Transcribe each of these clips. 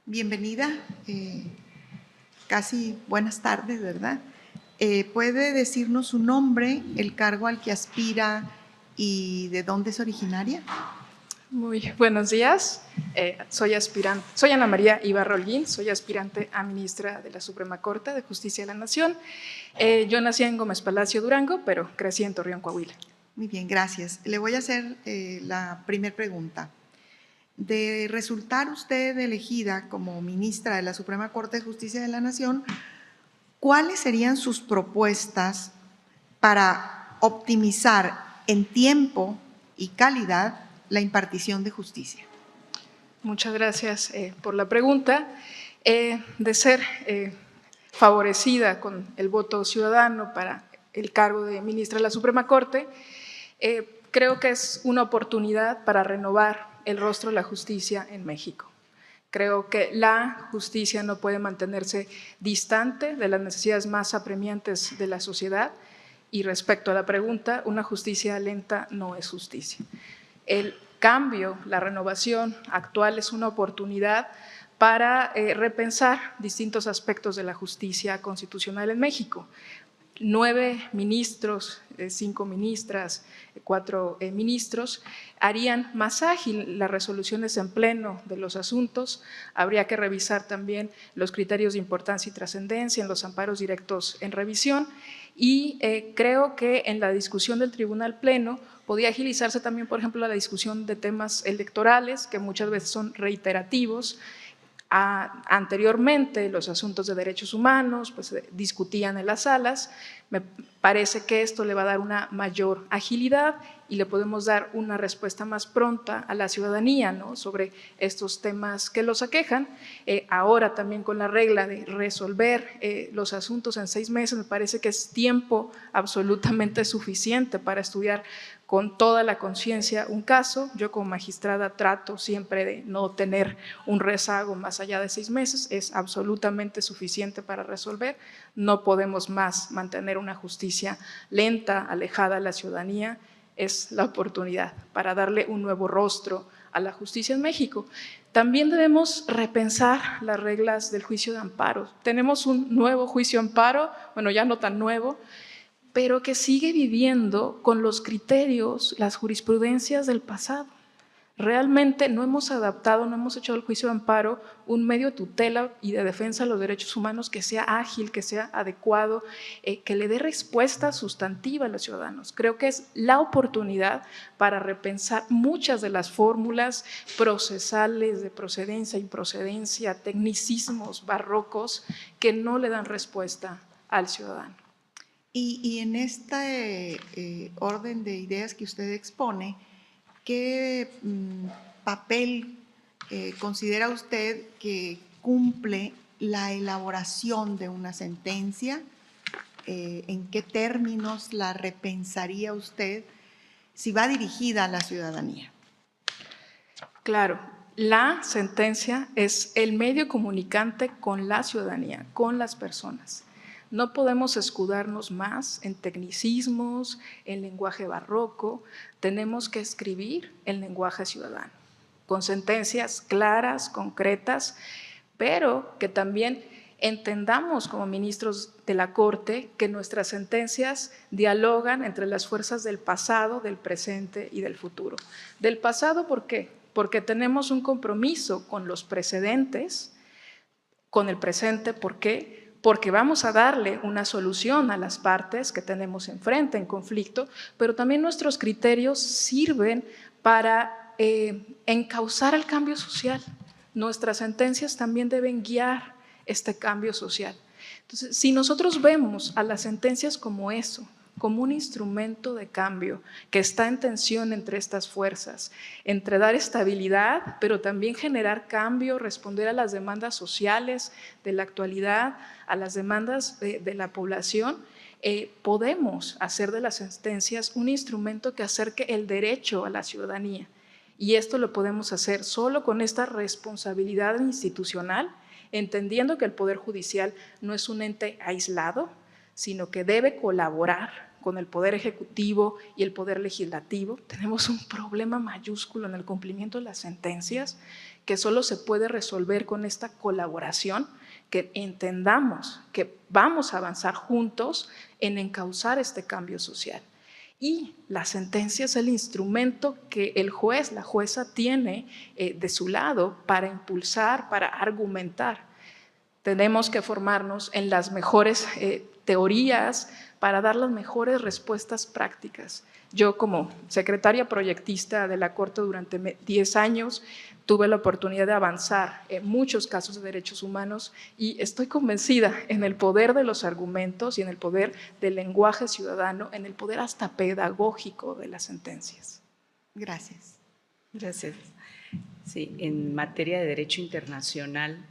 Bienvenida, casi buenas tardes, ¿verdad? ¿Puede decirnos su nombre, el cargo al que aspira y de dónde es originaria? Muy buenos días, soy Ana María Ibarra Holguín, soy aspirante a ministra de la Suprema Corte de Justicia de la Nación. Yo nací en Gómez Palacio, Durango, pero crecí en Torreón, Coahuila. Muy bien, gracias. Le voy a hacer la primera pregunta. De resultar usted elegida como ministra de la Suprema Corte de Justicia de la Nación, ¿cuáles serían sus propuestas para optimizar en tiempo y calidad la impartición de justicia? Muchas gracias por la pregunta. De ser favorecida con el voto ciudadano para el cargo de ministra de la Suprema Corte, creo que es una oportunidad para renovar el rostro de la justicia en México. Creo que la justicia no puede mantenerse distante de las necesidades más apremiantes de la sociedad. Y respecto a la pregunta, una justicia lenta no es justicia. El cambio, la renovación actual es una oportunidad para repensar distintos aspectos de la justicia constitucional en México. 9 ministros, 5 ministras, 4 ministros harían más ágil las resoluciones en pleno de los asuntos. Habría que revisar también los criterios de importancia y trascendencia en los amparos directos en revisión y creo que en la discusión del Tribunal Pleno podía agilizarse también, por ejemplo, la discusión de temas electorales que muchas veces son reiterativos. Anteriormente los asuntos de derechos humanos pues, se discutían en las salas. Me parece que esto le va a dar una mayor agilidad y le podemos dar una respuesta más pronta a la ciudadanía, ¿no?, sobre estos temas que los aquejan. Ahora también con la regla de resolver los asuntos en 6 meses, me parece que es tiempo absolutamente suficiente para estudiar con toda la conciencia un caso. Yo como magistrada trato siempre de no tener un rezago más allá de 6 meses, es absolutamente suficiente para resolver. No podemos más mantener una justicia lenta, alejada de la ciudadanía. Es la oportunidad para darle un nuevo rostro a la justicia en México. También debemos repensar las reglas del juicio de amparo. Tenemos un nuevo juicio de amparo, bueno, ya no tan nuevo, pero que sigue viviendo con los criterios, las jurisprudencias del pasado. Realmente no hemos adaptado, no hemos hecho del juicio de amparo un medio de tutela y de defensa de los derechos humanos que sea ágil, que sea adecuado, que le dé respuesta sustantiva a los ciudadanos. Creo que es la oportunidad para repensar muchas de las fórmulas procesales de procedencia, improcedencia, tecnicismos barrocos que no le dan respuesta al ciudadano. Y en este orden de ideas que usted expone, ¿qué papel considera usted que cumple la elaboración de una sentencia? ¿En qué términos la repensaría usted si va dirigida a la ciudadanía? Claro, la sentencia es el medio comunicante con la ciudadanía, con las personas. No podemos escudarnos más en tecnicismos, en lenguaje barroco. Tenemos que escribir el lenguaje ciudadano, con sentencias claras, concretas, pero que también entendamos como ministros de la Corte que nuestras sentencias dialogan entre las fuerzas del pasado, del presente y del futuro. Del pasado, ¿por qué? Porque tenemos un compromiso con los precedentes, con el presente. ¿Por qué? Porque vamos a darle una solución a las partes que tenemos enfrente en conflicto, pero también nuestros criterios sirven para encauzar el cambio social. Nuestras sentencias también deben guiar este cambio social. Entonces, si nosotros vemos a las sentencias como eso, como un instrumento de cambio que está en tensión entre estas fuerzas, entre dar estabilidad, pero también generar cambio, responder a las demandas sociales de la actualidad, a las demandas de la población, podemos hacer de las sentencias un instrumento que acerque el derecho a la ciudadanía. Y esto lo podemos hacer solo con esta responsabilidad institucional, entendiendo que el Poder Judicial no es un ente aislado, sino que debe colaborar con el Poder Ejecutivo y el Poder Legislativo. Tenemos un problema mayúsculo en el cumplimiento de las sentencias que solo se puede resolver con esta colaboración, que entendamos que vamos a avanzar juntos en encauzar este cambio social. Y la sentencia es el instrumento que el juez, la jueza tiene de su lado para impulsar, para argumentar. Tenemos que formarnos en las mejores teorías para dar las mejores respuestas prácticas. Yo, como secretaria proyectista de la Corte durante 10 años, tuve la oportunidad de avanzar en muchos casos de derechos humanos y estoy convencida en el poder de los argumentos y en el poder del lenguaje ciudadano, en el poder hasta pedagógico de las sentencias. Gracias. Gracias. Sí, en materia de derecho internacional,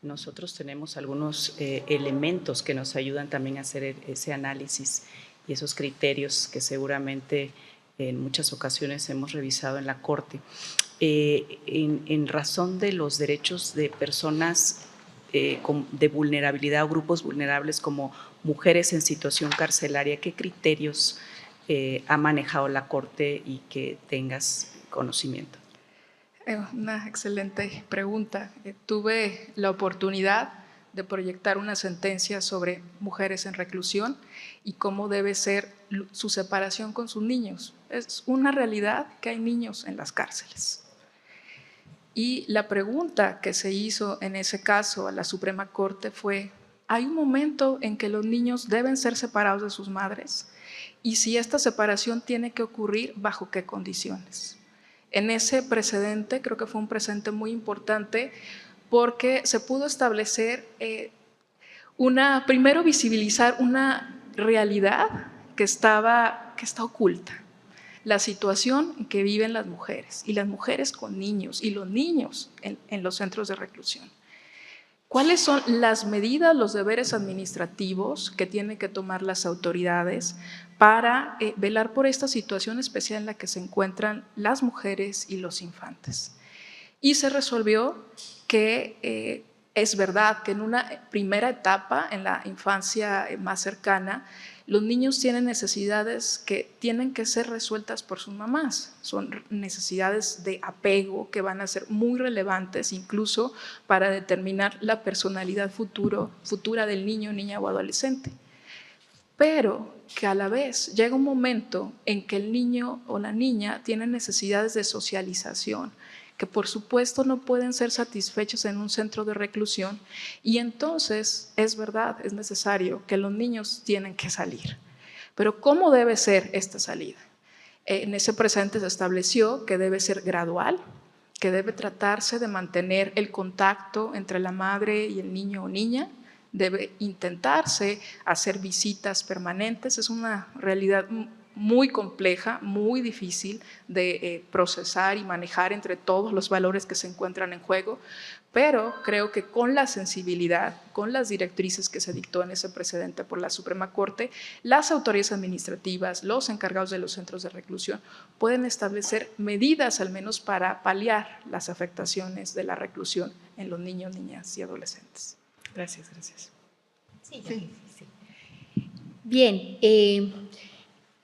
nosotros tenemos algunos elementos que nos ayudan también a hacer ese análisis y esos criterios que seguramente en muchas ocasiones hemos revisado en la Corte. En razón de los derechos de personas de vulnerabilidad o grupos vulnerables como mujeres en situación carcelaria, ¿qué criterios ha manejado la Corte y que tengas conocimiento? Una excelente pregunta. Tuve la oportunidad de proyectar una sentencia sobre mujeres en reclusión y cómo debe ser su separación con sus niños. Es una realidad que hay niños en las cárceles. Y la pregunta que se hizo en ese caso a la Suprema Corte fue: ¿hay un momento en que los niños deben ser separados de sus madres? Y si esta separación tiene que ocurrir, ¿bajo qué condiciones? En ese precedente, creo que fue un precedente muy importante porque se pudo establecer primero visibilizar una realidad que está oculta, la situación en que viven las mujeres y las mujeres con niños y los niños en los centros de reclusión. ¿Cuáles son las medidas, los deberes administrativos que tienen que tomar las autoridades para velar por esta situación especial en la que se encuentran las mujeres y los infantes? Y se resolvió que es verdad que en una primera etapa, en la infancia más cercana, los niños tienen necesidades que tienen que ser resueltas por sus mamás. Son necesidades de apego que van a ser muy relevantes incluso para determinar la personalidad futura del niño, niña o adolescente. Pero que a la vez llega un momento en que el niño o la niña tienen necesidades de socialización, que por supuesto no pueden ser satisfechos en un centro de reclusión, y entonces es verdad, es necesario que los niños tienen que salir. Pero ¿cómo debe ser esta salida? En ese precedente se estableció que debe ser gradual, que debe tratarse de mantener el contacto entre la madre y el niño o niña, debe intentarse hacer visitas permanentes. Es una realidad muy compleja, muy difícil de procesar y manejar entre todos los valores que se encuentran en juego, pero creo que con la sensibilidad, con las directrices que se dictó en ese precedente por la Suprema Corte, las autoridades administrativas, los encargados de los centros de reclusión pueden establecer medidas al menos para paliar las afectaciones de la reclusión en los niños, niñas y adolescentes. Gracias, gracias. Sí. Bien,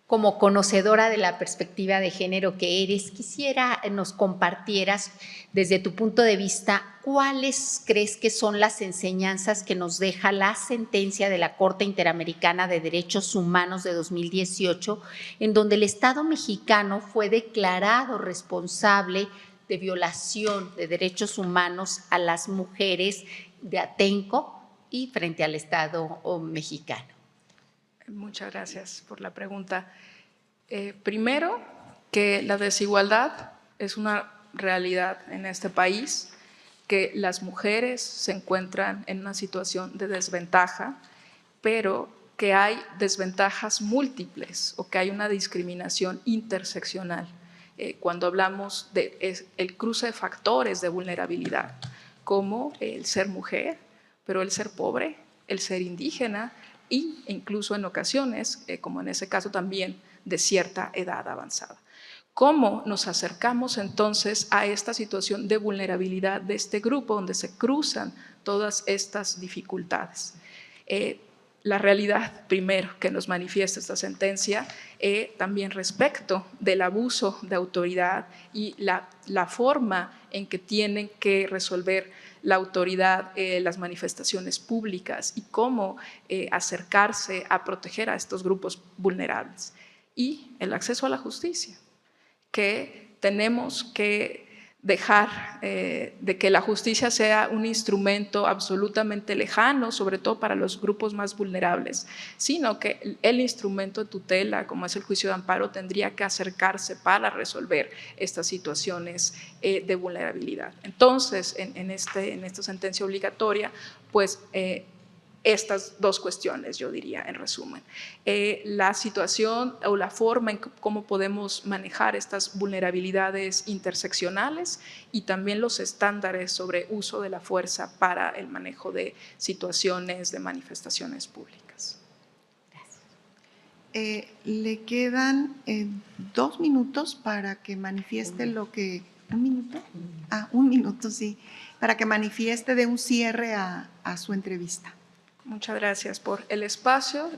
como conocedora de la perspectiva de género que eres, quisiera nos compartieras desde tu punto de vista cuáles crees que son las enseñanzas que nos deja la sentencia de la Corte Interamericana de Derechos Humanos de 2018, en donde el Estado mexicano fue declarado responsable de violación de derechos humanos a las mujeres de Atenco y frente al Estado mexicano. Muchas gracias por la pregunta. Primero, que la desigualdad es una realidad en este país, que las mujeres se encuentran en una situación de desventaja, pero que hay desventajas múltiples o que hay una discriminación interseccional. Cuando hablamos del cruce de factores de vulnerabilidad, como el ser mujer, pero el ser pobre, el ser indígena, e incluso en ocasiones, como en ese caso también, de cierta edad avanzada. ¿Cómo nos acercamos entonces a esta situación de vulnerabilidad de este grupo donde se cruzan todas estas dificultades? la realidad primero que nos manifiesta esta sentencia, también respecto del abuso de autoridad y la forma en que tienen que resolver la autoridad las manifestaciones públicas y cómo acercarse a proteger a estos grupos vulnerables. Y el acceso a la justicia, que tenemos que dejar de que la justicia sea un instrumento absolutamente lejano, sobre todo para los grupos más vulnerables, sino que el instrumento de tutela, como es el juicio de amparo, tendría que acercarse para resolver estas situaciones de vulnerabilidad. Entonces, en esta sentencia obligatoria, pues estas dos cuestiones, yo diría, en resumen. La situación o la forma en cómo podemos manejar estas vulnerabilidades interseccionales y también los estándares sobre uso de la fuerza para el manejo de situaciones de manifestaciones públicas. Le quedan 2 minutos para que manifieste lo que… ¿Un minuto? Un minuto, sí. Para que manifieste de un cierre a su entrevista. Muchas gracias por el espacio.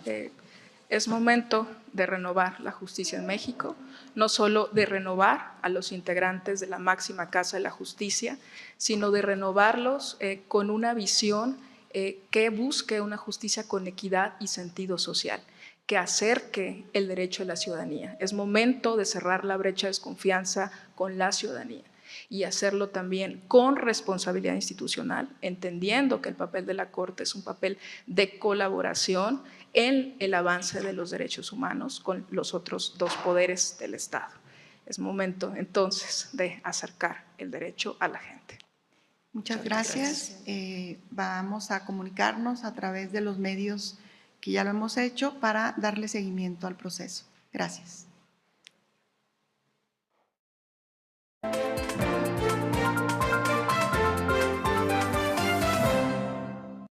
Es momento de renovar la justicia en México, no solo de renovar a los integrantes de la máxima casa de la justicia, sino de renovarlos con una visión que busque una justicia con equidad y sentido social, que acerque el derecho de la ciudadanía. Es momento de cerrar la brecha de desconfianza con la ciudadanía y hacerlo también con responsabilidad institucional, entendiendo que el papel de la Corte es un papel de colaboración en el avance de los derechos humanos con los otros dos poderes del Estado. Es momento entonces de acercar el derecho a la gente. Muchas gracias. Vamos a comunicarnos a través de los medios que ya lo hemos hecho para darle seguimiento al proceso. Gracias.